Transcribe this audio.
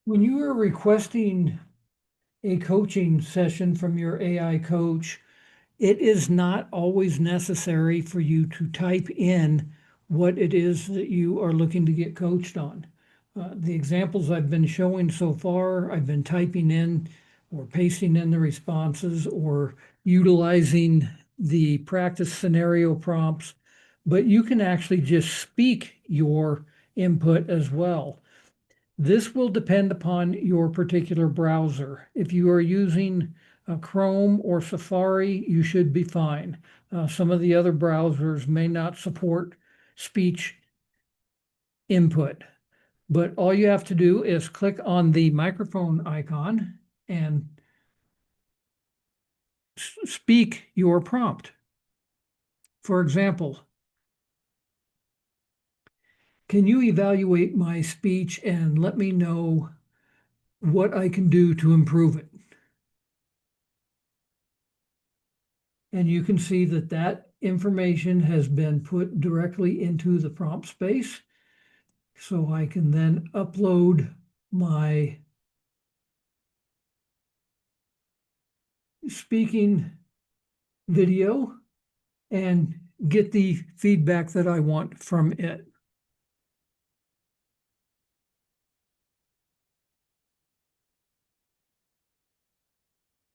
When you are requesting a coaching session from your AI coach, it is not always necessary for you to type in what it is that you are looking to get coached on. The examples I've been showing so far, I've been typing in or pasting in the responses or utilizing the practice scenario prompts, but you can actually just speak your input as well. This will depend upon your particular browser. If you are using Chrome or Safari, you should be fine. Some of the other browsers may not support speech input, but all you have to do is click on the microphone icon and speak your prompt. For example, can you evaluate my speech and let me know what I can do to improve it? And you can see that that information has been put directly into the prompt space. So I can then upload my speaking video and get the feedback that I want from it.